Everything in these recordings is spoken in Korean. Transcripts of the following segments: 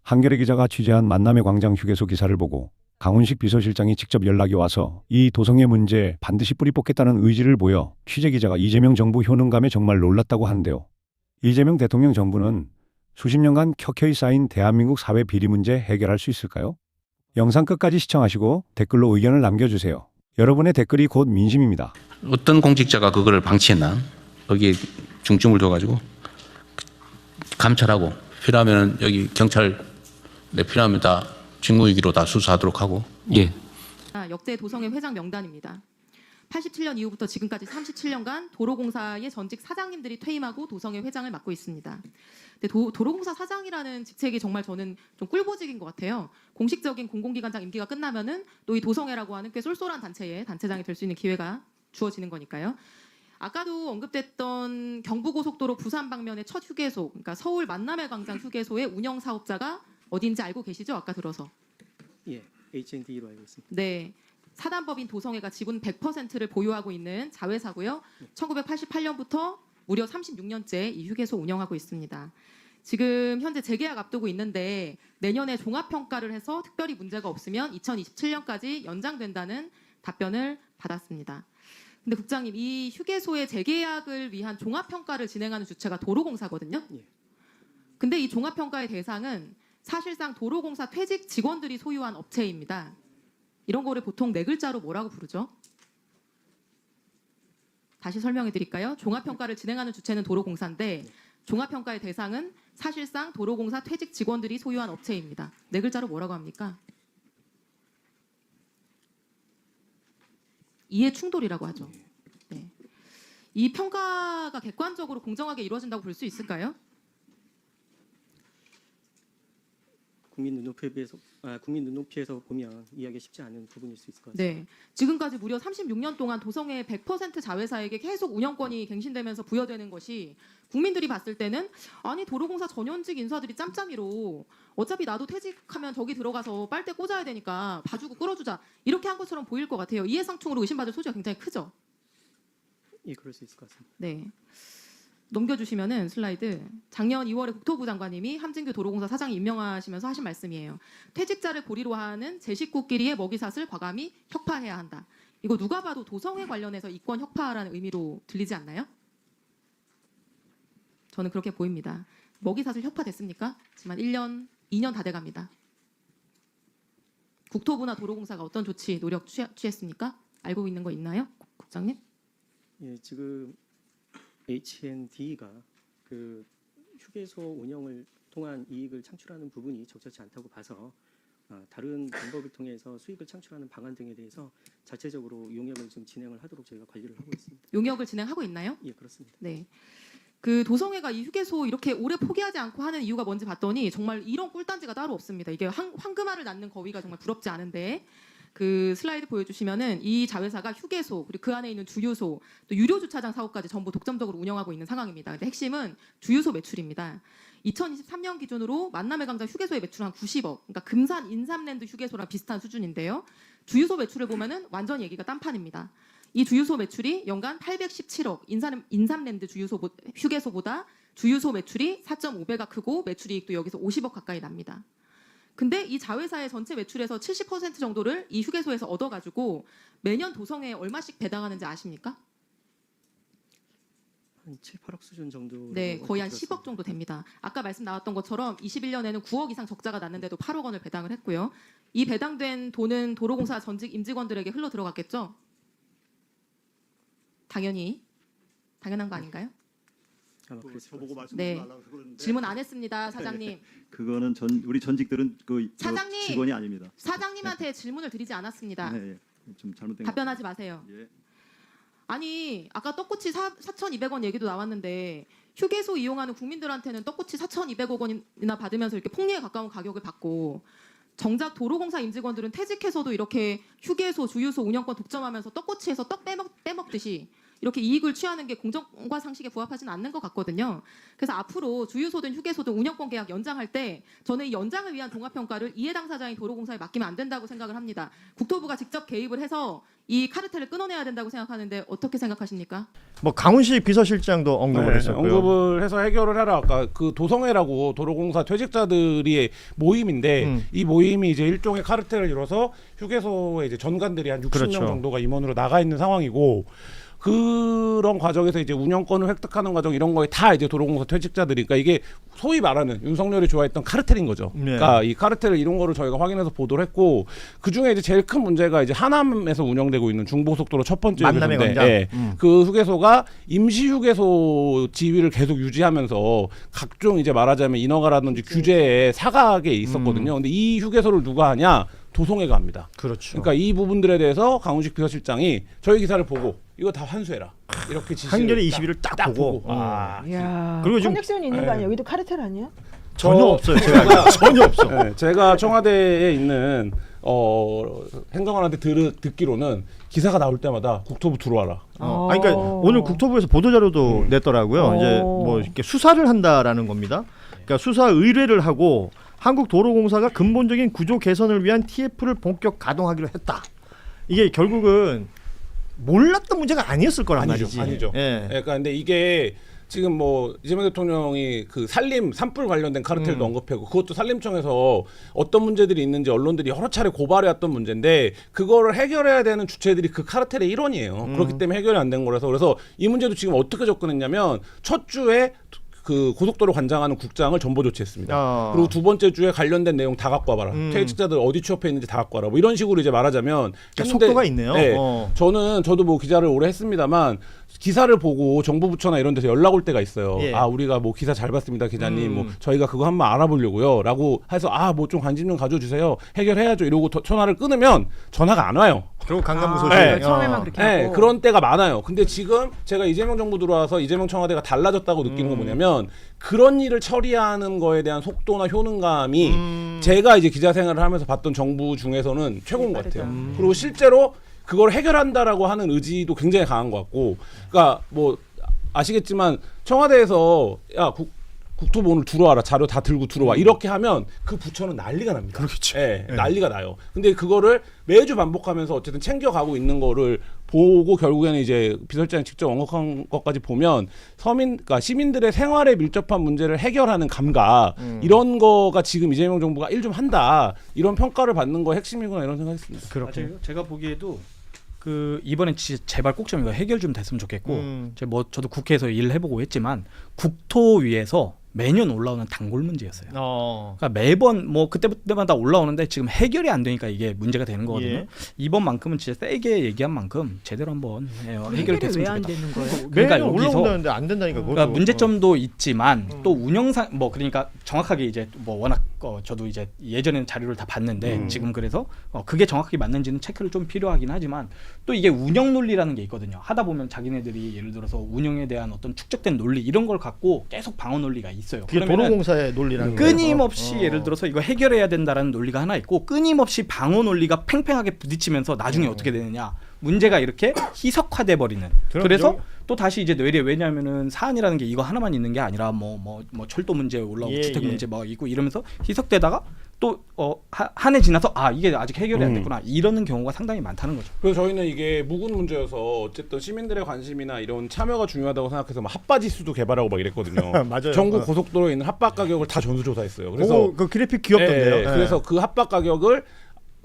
한겨레 기자가 취재한 만남의 광장 휴게소 기사를 보고 강훈식 비서실장이 직접 연락이 와서 이 도성의 문제 반드시 뿌리 뽑겠다는 의지를 보여 취재 기자가 이재명 정부 효능감에 정말 놀랐다고 하는데요. 이재명 대통령 정부는 수십 년간 켜켜이 쌓인 대한민국 사회 비리 문제 해결할 수 있을까요? 영상 끝까지 시청하시고 댓글로 의견을 남겨주세요. 여러분의 댓글이 곧 민심입니다. 어떤 공직자가 그거를 방치했나? 거기에 중점을 둬가지고 감찰하고 필요하면 여기 경찰 필요하면 다 직무유기로 다 수사하도록 하고. 예. 역대 도성의 회장 명단입니다. 87년 이후부터 지금까지 37년간 도로공사의 전직 사장님들이 퇴임하고 도성의 회장을 맡고 있습니다. 근데 도로공사 사장이라는 직책이 정말 저는 좀 꿀보직인 것 같아요. 공식적인 공공기관장 임기가 끝나면은 또 이 도성회라고 하는 꽤 쏠쏠한 단체의 단체장이 될 수 있는 기회가 주어지는 거니까요. 아까도 언급됐던 경부고속도로 부산 방면의 첫 휴게소, 그러니까 서울 만남의 광장 휴게소의 운영 사업자가 어딘지 알고 계시죠? 아까 들어서. 예, H&D로 알고 있습니다. 네. 사단법인 도성회가 지분 100%를 보유하고 있는 자회사고요. 1988년부터 무려 36년째 이 휴게소 운영하고 있습니다. 지금 현재 재계약 앞두고 있는데 내년에 종합평가를 해서 특별히 문제가 없으면 2027년까지 연장된다는 답변을 받았습니다. 근데 국장님, 이 휴게소의 재계약을 위한 종합평가를 진행하는 주체가 도로공사거든요. 예. 근데 이 종합평가의 대상은 사실상 도로공사 퇴직 직원들이 소유한 업체입니다. 이런 거를 보통 네 글자로 뭐라고 부르죠? 다시 설명해 드릴까요? 종합평가를 진행하는 주체는 도로공사인데 종합평가의 대상은 사실상 도로공사 퇴직 직원들이 소유한 업체입니다. 네 글자로 뭐라고 합니까? 이해 충돌이라고 하죠. 네. 이 평가가 객관적으로 공정하게 이루어진다고 볼 수 있을까요? 국민 눈높이에서 보면 이해하기 쉽지 않은 부분일 수 있을 것 같습니다. 네. 지금까지 무려 36년 동안 도성의 100% 자회사에게 계속 운영권이 갱신되면서 부여되는 것이 국민들이 봤을 때는 아니 도로공사 전현직 인사들이 짬짬이로 어차피 나도 퇴직하면 저기 들어가서 빨대 꽂아야 되니까 봐주고 끌어주자 이렇게 한 것처럼 보일 것 같아요. 이해상충으로 의심받을 소지가 굉장히 크죠. 예, 그럴 수 있을 것 같습니다. 네. 넘겨주시면은 슬라이드. 작년 2월에 국토부 장관님이 함진규 도로공사 사장이 임명하시면서 하신 말씀이에요. 퇴직자를 고리로 하는 제 식구끼리의 먹이사슬 과감히 혁파해야 한다. 이거 누가 봐도 도성회 관련해서 이권 혁파라는 의미로 들리지 않나요? 저는 그렇게 보입니다. 먹이사슬 혁파됐습니까? 하지만 1년, 2년 다 돼갑니다. 국토부나 도로공사가 어떤 조치, 노력 취했습니까? 알고 있는 거 있나요? 국장님? 예, 지금 H&D가 그 휴게소 운영을 통한 이익을 창출하는 부분이 적절치 않다고 봐서 다른 방법을 통해서 수익을 창출하는 방안 등에 대해서 자체적으로 용역을 좀 진행을 하도록 저희가 관리를 하고 있습니다. 용역을 진행하고 있나요? 예, 그렇습니다. 네. 그 도성회가 이 휴게소 이렇게 오래 포기하지 않고 하는 이유가 뭔지 봤더니 정말 이런 꿀단지가 따로 없습니다. 이게 황금알을 낳는 거위가 정말 부럽지 않은데 그 슬라이드 보여주시면은 이 자회사가 휴게소 그리고 그 안에 있는 주유소 또 유료 주차장 사업까지 전부 독점적으로 운영하고 있는 상황입니다. 근데 핵심은 주유소 매출입니다. 2023년 기준으로 만남의 광장 휴게소의 매출 한 90억. 그러니까 금산 인삼랜드 휴게소랑 비슷한 수준인데요. 주유소 매출을 보면은 완전 얘기가 딴판입니다. 이 주유소 매출이 연간 817억. 인삼랜드 휴게소보다 주유소 매출이 4.5배가 크고 매출이익도 여기서 50억 가까이 납니다. 근데 이 자회사의 전체 매출에서 70% 정도를 이 휴게소에서 얻어가지고 매년 도성회에 얼마씩 배당하는지 아십니까? 한 7, 8억 수준 정도. 네, 거의 한 10억 정도 됩니다. 아까 말씀 나왔던 것처럼 21년에는 9억 이상 적자가 났는데도 8억 원을 배당을 했고요. 이 배당된 돈은 도로공사 전직 임직원들에게 흘러 들어갔겠죠? 당연한 거 아닌가요? 아마 그랬을 것 저보고 같습니다. 말씀 네. 좀 달라고 그러는데 질문 안 했습니다, 사장님. 그거는 우리 전직들은 사장님! 직원이 아닙니다. 사장님한테 질문을 드리지 않았습니다. 네, 예. 좀 잘못된 답변하지 마세요. 예. 아니 아까 떡꼬치 4,200원 얘기도 나왔는데 휴게소 이용하는 국민들한테는 떡꼬치 4,200억 원이나 받으면서 이렇게 폭리에 가까운 가격을 받고 정작 도로공사 임직원들은 퇴직해서도 이렇게 휴게소, 주유소 운영권 독점하면서 떡꼬치에서 떡 빼먹듯이 이렇게 이익을 취하는 게 공정과 상식에 부합하지는 않는 것 같거든요. 그래서 앞으로 주유소든 휴게소든 운영권 계약 연장할 때 저는 이 연장을 위한 종합평가를 이해 당사자인 도로공사에 맡기면 안 된다고 생각을 합니다. 국토부가 직접 개입을 해서 이 카르텔을 끊어내야 된다고 생각하는데 어떻게 생각하십니까? 뭐 강훈식 비서실장도 언급을 했었고요. 언급을 해서 해결을 해라. 아까 그 도성회라고 도로공사 퇴직자들의 모임인데 이 모임이 이제 일종의 카르텔을 이뤄서 휴게소에 이제 전관들이 한 60명 그렇죠. 정도가 임원으로 나가 있는 상황이고 그런 과정에서 이제 운영권을 획득하는 과정 이런 거에 다 이제 도로공사 퇴직자들이 그러니까 이게 소위 말하는 윤석열이 좋아했던 카르텔인 거죠. 네. 그러니까 이 카르텔을 이룬 거를 저희가 확인해서 보도를 했고 그 중에 이제 제일 큰 문제가 이제 하남에서 운영되고 있는 중부고속도로 첫 번째 만남의 휴게소인데 광장. 그 휴게소가 임시 휴게소 지위를 계속 유지하면서 각종 이제 말하자면 인허가라든지 규제에 사각에 있었거든요. 근데 이 휴게소를 누가 하냐? 도성회가 합니다. 그렇죠. 그러니까 이 부분들에 대해서 강훈식 비서실장이 저희 기사를 보고 이거 다 환수해라. 이렇게 지시를 한겨레 21을 딱 보고. 아, 이야, 그리고 지금- 커넥션이 있는 거 아니야? 여기도 카르텔 아니야? 전혀 없어요. 제가 전혀 없어. 네, 제가 청와대에 있는 행정관한테 듣기로는 기사가 나올 때마다 국토부 들어와라. 아니, 그러니까 오늘 국토부에서 보도 자료도 냈더라고요. 이제 뭐 이렇게 수사를 한다라는 겁니다. 그러니까 수사 의뢰를 하고 한국도로공사가 근본적인 구조 개선을 위한 TF를 본격 가동하기로 했다. 이게 결국은 몰랐던 문제가 아니었을 거란 말이지. 아니죠. 예. 그러니까 근데 이게 지금 뭐 이재명 대통령이 그 산불 관련된 카르텔도 언급하고 그것도 산림청에서 어떤 문제들이 있는지 언론들이 여러 차례 고발해왔던 문제인데 그거를 해결해야 되는 주체들이 그 카르텔의 일원이에요. 그렇기 때문에 해결이 안 된 거라서 그래서 이 문제도 지금 어떻게 접근했냐면 첫 주에 그 고속도로 관장하는 국장을 전보 조치했습니다. 그리고 두 번째 주에 관련된 내용 다 갖고 와봐라. 퇴직자들 어디 취업해 있는지 다 갖고 와라. 뭐 이런 식으로 이제 말하자면 그러니까 속도가 있네요. 네, 저도 뭐 기자를 오래 했습니다만 기사를 보고 정부 부처나 이런 데서 연락 올 때가 있어요. 예. 아 우리가 뭐 기사 잘 봤습니다 기자님. 뭐 저희가 그거 한번 알아보려고요.라고 해서 아 뭐 좀 관심 좀 가져주세요. 해결해야죠. 이러고 전화를 끊으면 전화가 안 와요. 그리고 강간부 소식. 네. 처음에만 그렇게 네, 하고. 그런 때가 많아요. 근데 지금 제가 이재명 정부 들어와서 이재명 청와대가 달라졌다고 느끼는 건 뭐냐면 그런 일을 처리하는 거에 대한 속도나 효능감이 제가 이제 기자 생활을 하면서 봤던 정부 중에서는 최고인 것 같아요. 그리고 실제로 그걸 해결한다라고 하는 의지도 굉장히 강한 것 같고, 그러니까 뭐 아시겠지만 청와대에서 야 국토부 오늘 들어와라 자료 다 들고 들어와 이렇게 하면 그 부처는 난리가 납니다. 그렇겠죠. 예, 난리가 나요. 근데 그거를 매주 반복하면서 어쨌든 챙겨가고 있는 거를 보고 결국에는 이제 비서실장이 직접 언급한 것까지 보면 그러니까 시민들의 생활에 밀접한 문제를 해결하는 감각 이런 거가 지금 이재명 정부가 일 좀 한다 이런 평가를 받는 거 핵심이구나 이런 생각했습니다. 그렇군요. 맞아요. 제가 보기에도 그 이번에 진짜 제발 꼭 좀 이거 해결 좀 됐으면 좋겠고 저도 국회에서 일을 해보고 했지만 국토위에서 매년 올라오는 단골 문제였어요. 그러니까 매번 뭐 그때마다 올라오는데 지금 해결이 안 되니까 이게 문제가 되는 거거든요. 예. 이번만큼은 진짜 세게 얘기한 만큼 제대로 한번 해결이 해결됐으면 왜 안 좋겠다. 되는 거예요? 그러니까 매년 여기서 올라온다는데 안 된다니까. 그러니까 그것도. 문제점도 있지만 또 운영상 뭐 그러니까 정확하게 이제 뭐 워낙 저도 이제 예전에는 자료를 다 봤는데 지금 그래서 그게 정확하게 맞는지는 체크를 좀 필요하긴 하지만 또 이게 운영 논리라는 게 있거든요. 하다 보면 자기네들이 예를 들어서 운영에 대한 어떤 축적된 논리 이런 걸 갖고 계속 방어 논리가 있어요. 그게 그러면은 도로공사의 논리라는 거예요. 끊임없이 예를 들어서 이거 해결해야 된다라는 논리가 하나 있고 끊임없이 방어 논리가 팽팽하게 부딪히면서 나중에 어떻게 되느냐 문제가 이렇게 희석화돼 버리는. 그래서 또 다시 이제 뇌리에 왜냐하면은 사안이라는 게 이거 하나만 있는 게 아니라 뭐 철도 문제 올라오고 예, 주택 예. 문제 뭐 있고 이러면서 희석되다가 또 한 해 지나서 아 이게 아직 해결이 안 됐구나 이러는 경우가 상당히 많다는 거죠. 그래서 저희는 이게 묵은 문제여서 어쨌든 시민들의 관심이나 이런 참여가 중요하다고 생각해서 막 핫바지수도 개발하고 막 이랬거든요. 맞아요. 전국 고속도로에 있는 핫바 가격을 다 전수조사했어요. 그래서 그 그래픽 귀엽던데요. 예, 그래서 그 핫바 가격을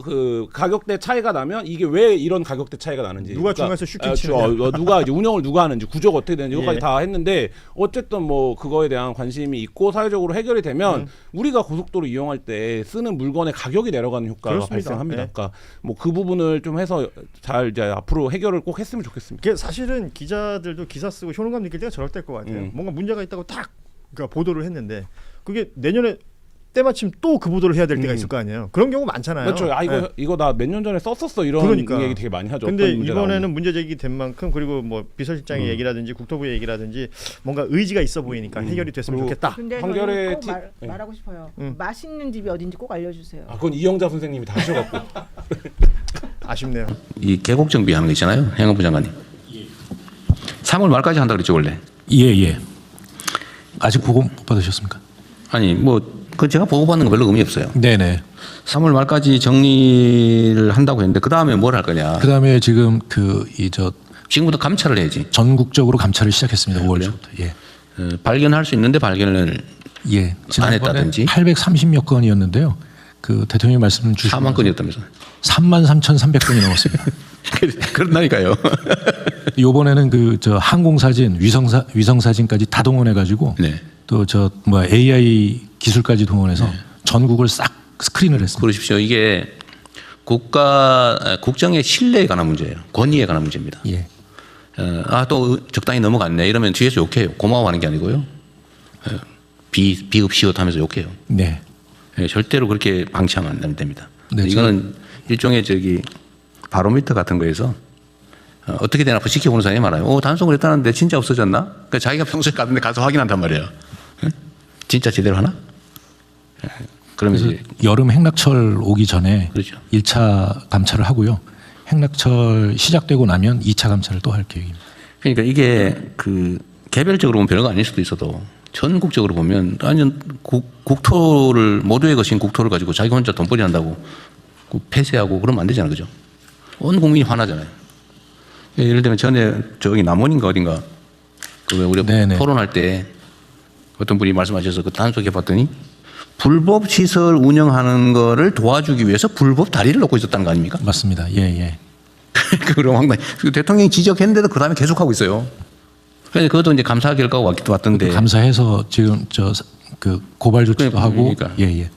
그 가격대 차이가 나면 이게 왜 이런 가격대 차이가 나는지 누가 중간에서 슈팅 치느냐. 누가 이제 운영을 누가 하는지 구조가 어떻게 되는지 이것까지 예. 다 했는데 어쨌든 뭐 그거에 대한 관심이 있고 사회적으로 해결이 되면 우리가 고속도로 이용할 때 쓰는 물건의 가격이 내려가는 효과가 그렇습니다. 발생합니다. 예. 그러니까 뭐 그 부분을 좀 해서 잘 이제 앞으로 해결을 꼭 했으면 좋겠습니다. 그게 사실은 기자들도 기사 쓰고 효능감 느낄 때가 저럴 때일 것 같아요. 뭔가 문제가 있다고 딱 그러니까 보도를 했는데 그게 내년에 때마침 또 그 보도를 해야 될 때가 있을 거 아니에요. 그런 경우 많잖아요. 그렇죠. 아 예. 이거 나 몇 년 전에 썼었어 이런 그러니까. 얘기 되게 많이 하죠. 근데 어떤 문제가 이번에는 나오면. 문제 제기된 만큼 그리고 뭐 비서실장의 얘기라든지 국토부의 얘기라든지 뭔가 의지가 있어 보이니까 해결이 됐으면 그리고 좋겠다. 근데 판결의 저는 꼭 예. 말하고 싶어요. 맛있는 집이 어딘지 꼭 알려주세요. 아 그건 이영자 선생님이 다 하셔갖고 아쉽네요. 이 계곡 정비하는 거 있잖아요, 행안부 장관님. 3월 말까지 한다 그랬죠 원래. 예. 아직 보고 못 받으셨습니까? 아니 뭐 그 제가 보고받는 거 별로 의미 없어요. 네네. 3월 말까지 정리를 한다고 했는데 그 다음에 뭘 할 거냐. 그다음에 지금 지금부터 감찰을 해야지. 전국적으로 감찰을 시작했습니다. 5월 초부터. 예. 발견할 수 있는데 발견을 안 했다든지. 830여 건이었는데요. 그 대통령이 말씀 주신 4만 건이었다면서. 33,300건이 넘었습니다. 그런다니까요. 이번에는 항공 사진, 위성 사진까지 다 동원해 가지고 네. 또 AI 기술까지 동원해서 전국을 싹 스크린을 했습니다. 그러십시오. 이게 국정의 신뢰에 관한 문제예요. 권위에 관한 문제입니다. 예. 또 적당히 넘어갔네. 이러면 뒤에서 욕해요. 고마워하는 게 아니고요. 비읍시옷하면서 욕해요. 네. 절대로 그렇게 방치하면 안 됩니다. 네, 이거는 일종의 바로미터 같은 거에서 어떻게 되나 지켜보는 사람이 많아요. 단속을 했다는데 진짜 없어졌나? 그러니까 자기가 평소에 가는데 가서 확인한단 말이에요. 진짜 제대로 하나? 그러면 그래서 이제 여름 행락철 오기 전에 그렇죠. 1차 감찰을 하고요. 행락철 시작되고 나면 2차 감찰을 또 할 계획입니다. 그러니까 이게 개별적으로 보면 별거 아닐 수도 있어도 전국적으로 보면 완전 국토를 모두의 것인 국토를 가지고 자기 혼자 돈벌이 한다고 폐쇄하고 그러면 안 되잖아요. 그죠? 온 국민이 화나잖아요. 예를 들면 전에 남원인가 어딘가 우리가 네네. 토론할 때 어떤 분이 말씀하셔서 단속해 봤더니 불법 시설 운영하는 거를 도와주기 위해서 불법 다리를 놓고 있었다는 거 아닙니까? 맞습니다. 예. 그럼 황당히 대통령이 지적했는데도 그 다음에 계속하고 있어요. 그래서 그것도 이제 감사 결과가 왔던데. 감사해서 지금 고발 조치도 하고. 그러니까. 예.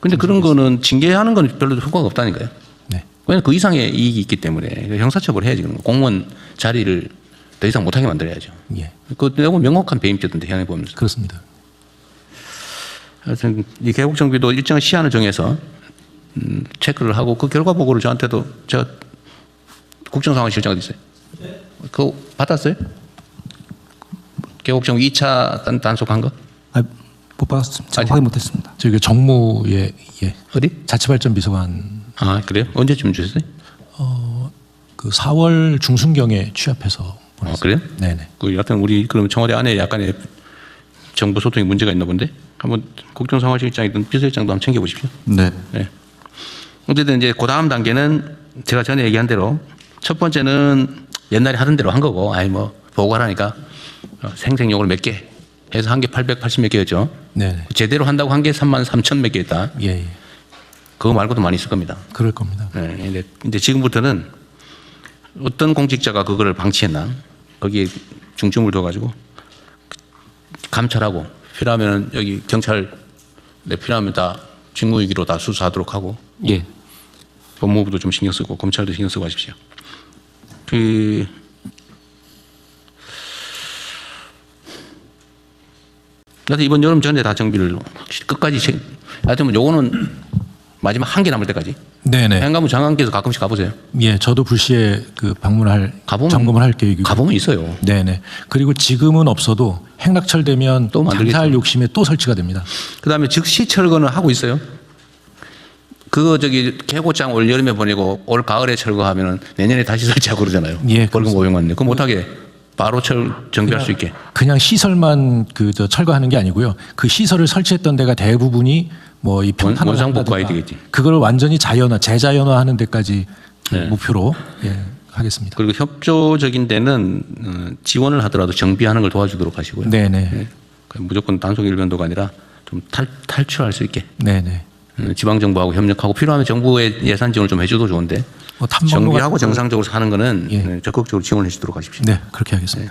근데 그런 거는 징계하는 건 별로 효과가 없다니까요. 네. 왜냐면 그 이상의 이익이 있기 때문에 형사처벌을 해야지. 공무원 자리를 더 이상 못하게 만들어야죠. 예. 그거 명확한 배임죄던데 현행 보면서. 그렇습니다. 하여튼 이 개국 정비도 일정한 시한을 정해서 체크를 하고 그 결과 보고를 저한테도 제가 국정상황실장이 있어요. 그거 받았어요? 개국 정비 2차 단속한 거? 못 받았습니다. 확인 못했습니다. 저기 정무에 어디? 자치발전 비서관. 그래요? 언제쯤 주셨어요? 4월 중순경에 취합해서 보냈습니다. 그래요? 네네. 여하튼 우리 그럼 청와대 안에 약간의 정부 소통에 문제가 있나 본데 한번 국정상황실장이든 비서실장도 한번 챙겨보십시오. 네. 어쨌든 이제 그 다음 단계는 제가 전에 얘기한 대로 첫 번째는 옛날에 하던 대로 한 거고, 보고하라니까 생생용을 몇 개 해서 한 개 880 몇 개였죠. 네. 제대로 한다고 한 개 33,000 몇 개 했다. 예. 그거 말고도 많이 있을 겁니다. 그럴 겁니다. 근데 지금부터는 어떤 공직자가 그거를 방치했나 거기에 중점을 둬가지고 감찰하고 필요하면 여기 경찰 필요하면 다 직무유기로 다 수사하도록 하고 법무부도 좀 신경 쓰고 검찰도 신경 쓰고 하십시오. 나도 이번 여름 전에 다 정비를 끝까지 하여튼 요거는 마지막 한 개 남을 때까지. 네네. 행안부 장관께서 가끔씩 가보세요. 예, 저도 불시에 점검을 할 계획이고. 가보면 있어요. 네네. 그리고 지금은 없어도 행락철 되면 또 만들겠죠. 장사할 욕심에 또 설치가 됩니다. 그다음에 즉시 철거는 하고 있어요. 그거 개고장 올 여름에 보내고 올 가을에 철거하면은 내년에 다시 설치하고 그러잖아요. 예, 벌금 500만 원. 그거 못하게 바로 정비할 수 있게. 그냥 시설만 철거하는 게 아니고요. 그 시설을 설치했던 데가 대부분이 이 평탄을 원상복구해야 한다든가 되겠지. 그걸 완전히 재자연화하는 데까지 목표로 하겠습니다. 그리고 협조적인 데는 지원을 하더라도 정비하는 걸 도와주도록 하시고요. 네네. 무조건 단속 일변도가 아니라 좀 탈출할 수 있게. 네네. 지방 정부하고 협력하고 필요하면 정부의 예산 지원을 좀 해줘도 좋은데 탐방로 정비하고 같은 정상적으로 사는 거는 적극적으로 지원해 주도록 하십시오. 네, 그렇게 하겠습니다.